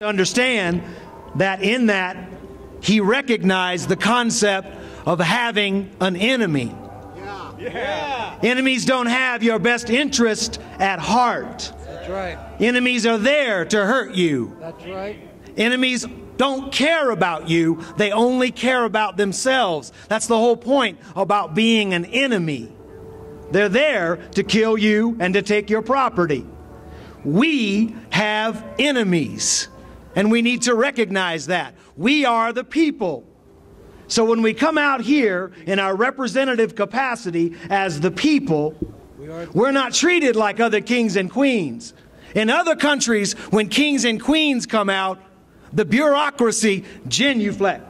Understand that in that he recognized the concept of having an enemy. Yeah. Enemies don't have your best interest at heart. That's right. Enemies are there to hurt you. That's right. Enemies don't care about you. They only care about themselves. That's the whole point about being an enemy. They're there to kill you and to take your property. We have enemies, and we need to recognize that. We are the people. So when we come out here in our representative capacity as the people, we're not treated like other kings and queens. In other countries, when kings and queens come out, the bureaucracy genuflect.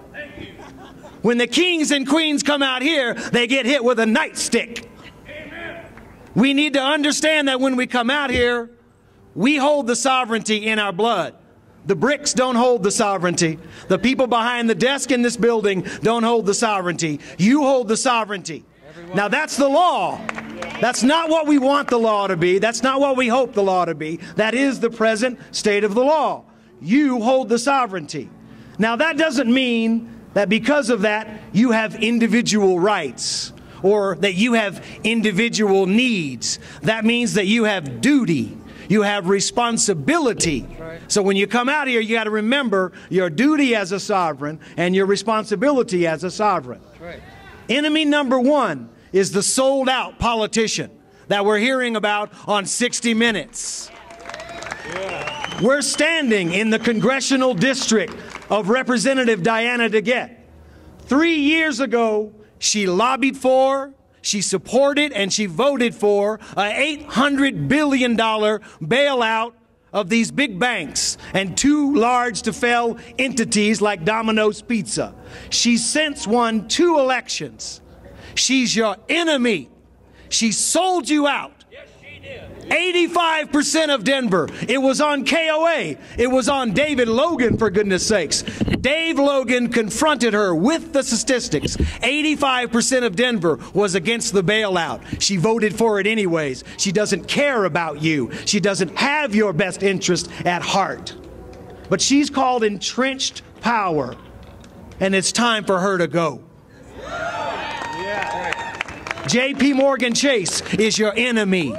When the kings and queens come out here, they get hit with a nightstick. We need to understand that when we come out here, we hold the sovereignty in our blood. The bricks don't hold the sovereignty. The people behind the desk in this building don't hold the sovereignty. You hold the sovereignty. Now that's the law. That's not what we want the law to be. That's not what we hope the law to be. That is the present state of the law. You hold the sovereignty. Now that doesn't mean that because of that you have individual rights or that you have individual needs. That means that you have duty. You have responsibility. So when you come out here, you got to remember your duty as a sovereign and your responsibility as a sovereign. Enemy number one is the sold out politician that we're hearing about on 60 Minutes. We're standing in the congressional district of Representative Diana DeGette. 3 years ago, she lobbied for, she supported, and she voted for an $800 billion bailout of these big banks and too large to fail entities like Domino's Pizza. She's since won 2 elections. She's your enemy. She sold you out. 85% of Denver. It was on KOA. It was on David Logan, for goodness sakes. Dave Logan confronted her with the statistics. 85% of Denver was against the bailout. She voted for it anyways. She doesn't care about you. She doesn't have your best interest at heart. But she's called entrenched power, and it's time for her to go. J.P. Morgan Chase is your enemy.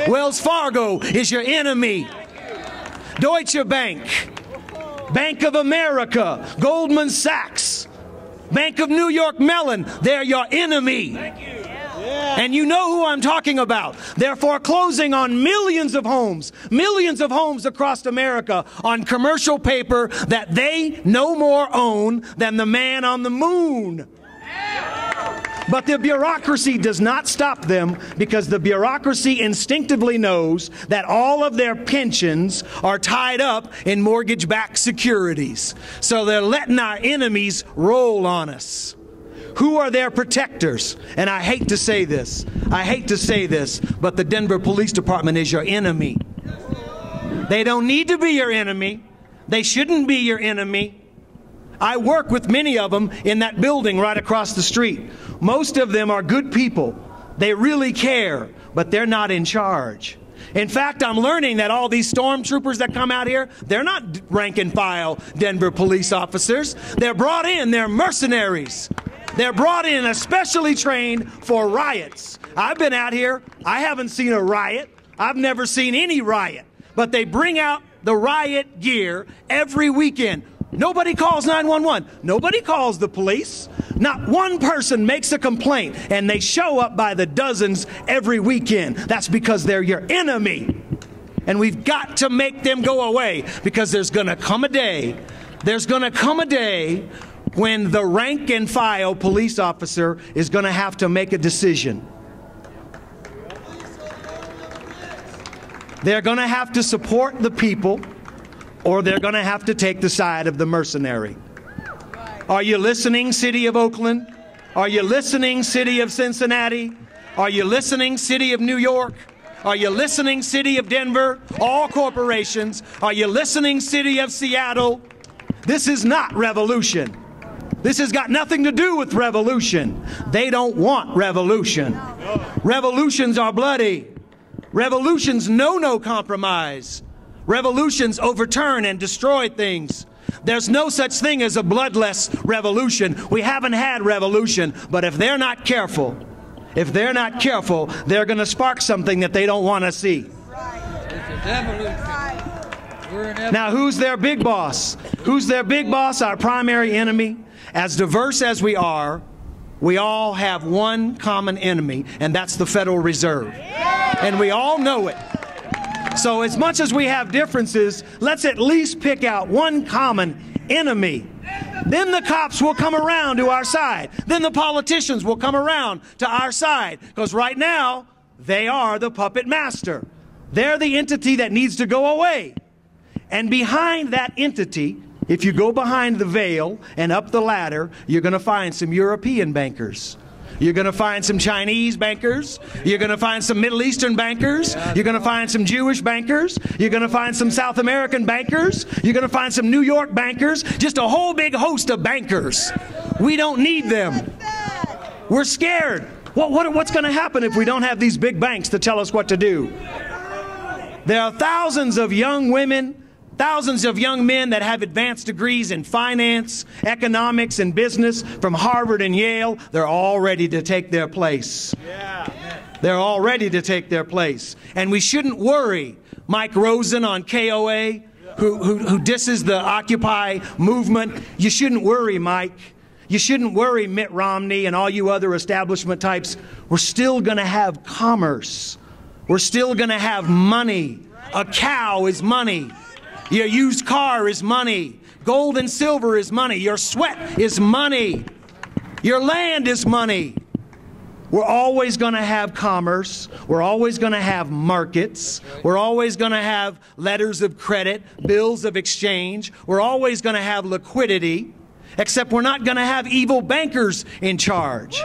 Wells Fargo is your enemy. Deutsche Bank, Bank of America, Goldman Sachs, Bank of New York Mellon, they're your enemy. And you know who I'm talking about. They're foreclosing on millions of homes across America on commercial paper that they no more own than the man on the moon. But the bureaucracy does not stop them, because the bureaucracy instinctively knows that all of their pensions are tied up in mortgage-backed securities. So they're letting our enemies roll on us. Who are their protectors? And I hate to say this, but the Denver Police Department is your enemy. They don't need to be your enemy. They shouldn't be your enemy. I work with many of them in that building right across the street. Most of them are good people. They really care, but they're not in charge. In fact, I'm learning that all these stormtroopers that come out here, they're not rank and file Denver police officers. They're brought in, they're mercenaries. They're brought in especially trained for riots. I've been out here, I haven't seen a riot. I've never seen any riot. But they bring out the riot gear every weekend. Nobody calls 911. Nobody calls the police. Not one person makes a complaint, and they show up by the dozens every weekend. That's because they're your enemy. And we've got to make them go away, because there's going to come a day when the rank and file police officer is going to have to make a decision. They're going to have to support the people, or they're going to have to take the side of the mercenary. Are you listening, City of Oakland? Are you listening, City of Cincinnati? Are you listening, City of New York? Are you listening, City of Denver? All corporations. Are you listening, City of Seattle? This is not revolution. This has got nothing to do with revolution. They don't want revolution. Revolutions are bloody. Revolutions know no compromise. Revolutions overturn and destroy things. There's no such thing as a bloodless revolution. We haven't had revolution, but if they're not careful, they're going to spark something that they don't want to see. Now, who's their big boss? Who's their big boss? Our primary enemy. As diverse as we are, we all have one common enemy, and that's the Federal Reserve. And we all know it. So as much as we have differences, let's at least pick out one common enemy. Then the cops will come around to our side. Then the politicians will come around to our side. Because right now, they are the puppet master. They're the entity that needs to go away. And behind that entity, if you go behind the veil and up the ladder, you're going to find some European bankers. You're going to find some Chinese bankers. You're going to find some Middle Eastern bankers. You're going to find some Jewish bankers. You're going to find some South American bankers. You're going to find some New York bankers. Just a whole big host of bankers. We don't need them. We're scared. What's going to happen if we don't have these big banks to tell us what to do? There are thousands of young women, thousands of young men that have advanced degrees in finance, economics, and business from Harvard and Yale. They're all ready to take their place. They're all ready to take their place. And we shouldn't worry. Mike Rosen on KOA, who disses the Occupy movement. You shouldn't worry, Mike. You shouldn't worry, Mitt Romney and all you other establishment types. We're still going to have commerce. We're still going to have money. A cow is money. Your used car is money. Gold and silver is money. Your sweat is money. Your land is money. We're always going to have commerce. We're always going to have markets. We're always going to have letters of credit, bills of exchange. We're always going to have liquidity, except we're not going to have evil bankers in charge.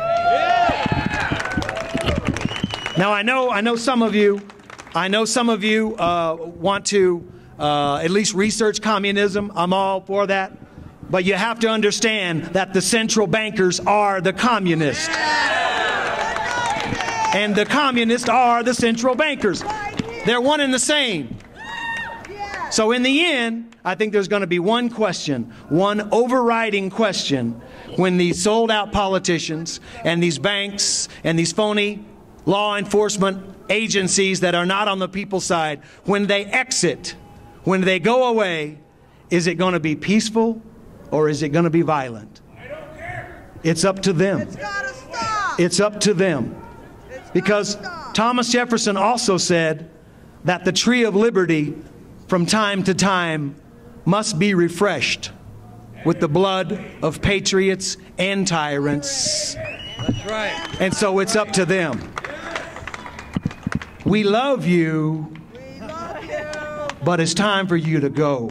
Now, I know some of you want to at least research communism. I'm all for that. But you have to understand that the central bankers are the communists. And the communists are the central bankers. They're one and the same. So in the end, I think there's going to be one question, one overriding question, when these sold-out politicians and these banks and these phony law enforcement agencies that are not on the people's side, when they exit, when they go away, is it going to be peaceful or is it going to be violent? I don't care. It's up to them. It's gotta stop. It's up to them. Because Thomas Jefferson also said that the tree of liberty from time to time must be refreshed with the blood of patriots and tyrants. That's right. And so it's up to them. We love you, but it's time for you to go.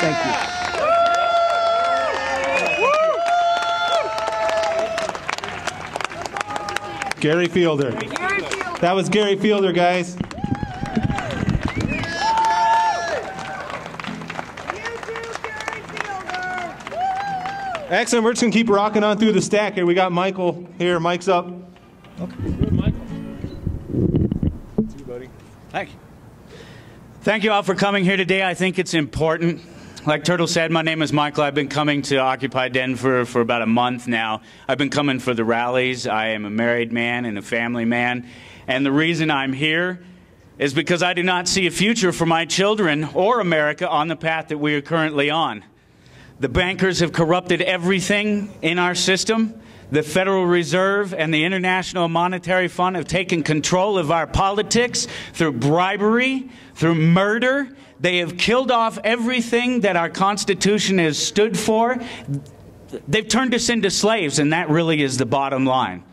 Thank you. Gary Fielder. That was Gary Fielder, guys. Excellent. We're just going to keep rocking on through the stack here. We got Michael here. Mike's up. Okay. Good, Michael. See you, buddy. Thank you. Thank you all for coming here today. I think it's important. Like Turtle said, my name is Michael. I've been coming to Occupy Denver for about a month now. I've been coming for the rallies. I am a married man and a family man. And the reason I'm here is because I do not see a future for my children or America on the path that we are currently on. The bankers have corrupted everything in our system. The Federal Reserve and the International Monetary Fund have taken control of our politics through bribery, through murder. They have killed off everything that our Constitution has stood for. They've turned us into slaves, and that really is the bottom line.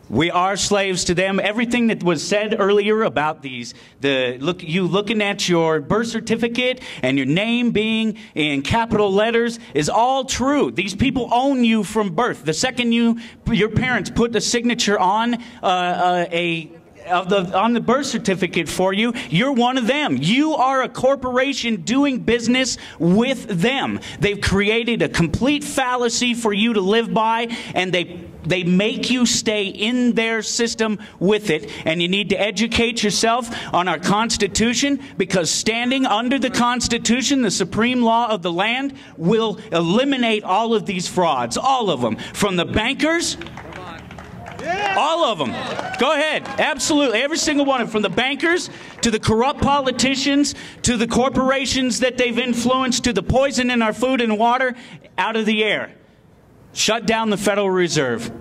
We are slaves to them. Everything that was said earlier about you looking at your birth certificate and your name being in capital letters is all true. These people own you from birth. The second your parents put the signature on on the birth certificate for you, you're one of them. You are a corporation doing business with them. They've created a complete fallacy for you to live by, and they make you stay in their system with it. And you need to educate yourself on our Constitution, because standing under the Constitution, the supreme law of the land, will eliminate all of these frauds. All of them. From the bankers, all of them. Go ahead. Absolutely. Every single one of them. From the bankers to the corrupt politicians to the corporations that they've influenced to the poison in our food and water, out of the air. Shut down the Federal Reserve.